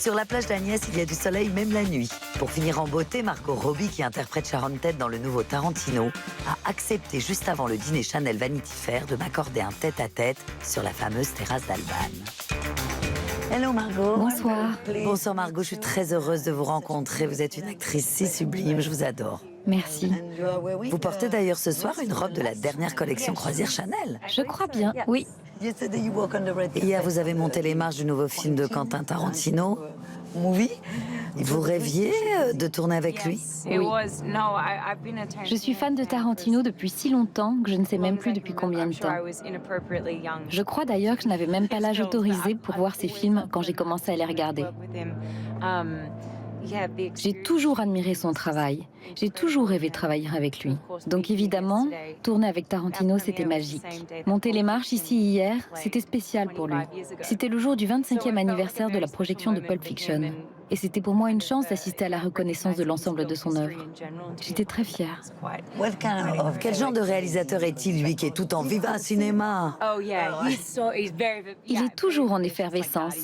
Sur la plage d'Agnès, il y a du soleil même la nuit. Pour finir en beauté, Margot Robbie, qui interprète Sharon Tate dans le nouveau Tarantino, a accepté juste avant le dîner Chanel Vanity Fair de m'accorder un tête-à-tête sur la fameuse terrasse d'Albane. Hello Margot. Bonsoir. Bonsoir Margot, je suis très heureuse de vous rencontrer. Vous êtes une actrice si sublime, je vous adore. Merci. Vous portez d'ailleurs ce soir une robe de la dernière collection croisière Chanel. Je crois bien, oui. Et hier, vous avez monté les marches du nouveau film de Quentin Tarantino, Movie. Vous rêviez de tourner avec lui? Oui. Je suis fan de Tarantino depuis si longtemps que je ne sais même plus depuis combien de temps. Je crois d'ailleurs que je n'avais même pas l'âge autorisé pour voir ses films quand j'ai commencé à les regarder. J'ai toujours admiré son travail. J'ai toujours rêvé de travailler avec lui. Donc évidemment, tourner avec Tarantino, c'était magique. Monter les marches ici hier, c'était spécial pour lui. C'était le jour du 25e anniversaire de la projection de Pulp Fiction. Et c'était pour moi une chance d'assister à la reconnaissance de l'ensemble de son œuvre. J'étais très fière. Quel genre de réalisateur est-il, lui, qui est tout en viva cinéma? Il est toujours en effervescence.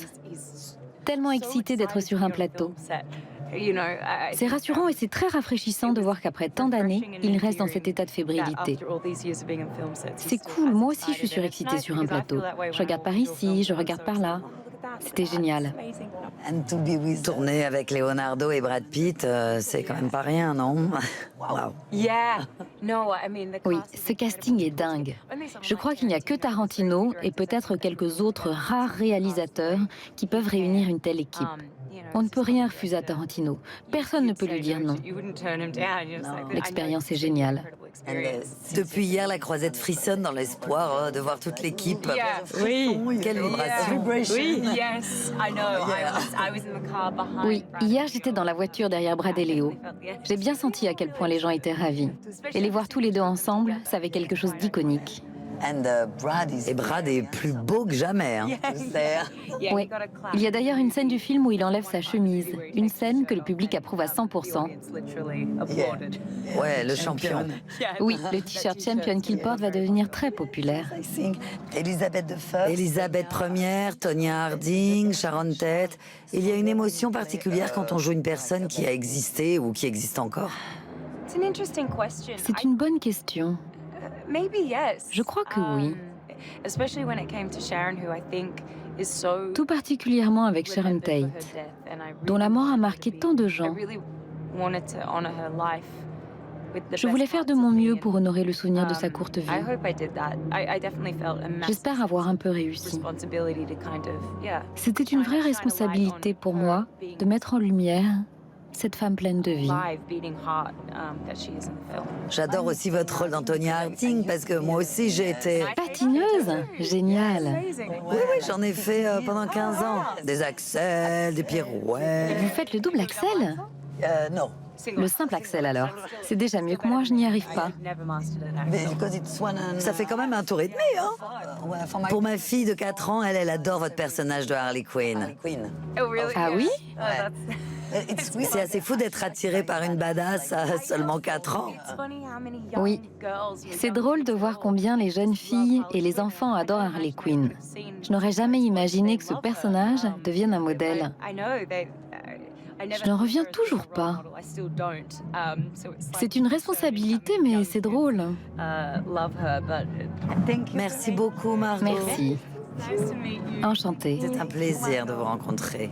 Tellement excité d'être sur un plateau. C'est rassurant et c'est très rafraîchissant de voir qu'après tant d'années, il reste dans cet état de fébrilité. C'est cool, moi aussi je suis surexcitée sur un plateau. Je regarde par ici, je regarde par là. C'était génial. Tourner avec Leonardo et Brad Pitt, c'est quand même pas rien, non? Wow. Oui, ce casting est dingue. Je crois qu'il n'y a que Tarantino et peut-être quelques autres rares réalisateurs qui peuvent réunir une telle équipe. On ne peut rien refuser à Tarantino. Personne ne peut lui dire non. L'expérience est géniale. Depuis hier, la croisette frissonne dans l'espoir de voir toute l'équipe. Oui. Quelle vibration. Oui, hier j'étais dans la voiture derrière Brad et Léo. J'ai bien senti à quel point les gens étaient ravis. Et les voir tous les deux ensemble, ça avait quelque chose d'iconique. Et Brad est plus beau que jamais. Hein. Oui. Il y a d'ailleurs une scène du film où il enlève sa chemise. Une scène que le public approuve à 100%. Ouais, le champion. Oui, le t-shirt champion qu'il porte va devenir très populaire. Elisabeth Ier, Tonya Harding, Sharon Tate. Il y a une émotion particulière quand on joue une personne qui a existé ou qui existe encore. C'est une bonne question. Je crois que oui. Tout particulièrement avec Sharon Tate, dont la mort a marqué tant de gens. Je voulais faire de mon mieux pour honorer le souvenir de sa courte vie. J'espère avoir un peu réussi. C'était une vraie responsabilité pour moi de mettre en lumière cette femme pleine de vie. J'adore aussi votre rôle dans Tonya Harding parce que moi aussi j'ai été... Patineuse? Génial. Oui, j'en ai fait pendant 15 ans. Des accels, des pirouettes. Vous faites le double Axel? Non. Le simple Axel alors. C'est déjà mieux que moi, je n'y arrive pas. Ça fait quand même un tour et demi, hein? Pour ma fille de 4 ans, elle adore votre personnage de Harley Quinn. Ah oui? C'est assez fou d'être attiré par une badass à seulement 4 ans. Oui. C'est drôle de voir combien les jeunes filles et les enfants adorent Harley Quinn. Je n'aurais jamais imaginé que ce personnage devienne un modèle. Je n'en reviens toujours pas. C'est une responsabilité, mais c'est drôle. Merci beaucoup, Margot. Merci. Enchantée. C'est un plaisir de vous rencontrer.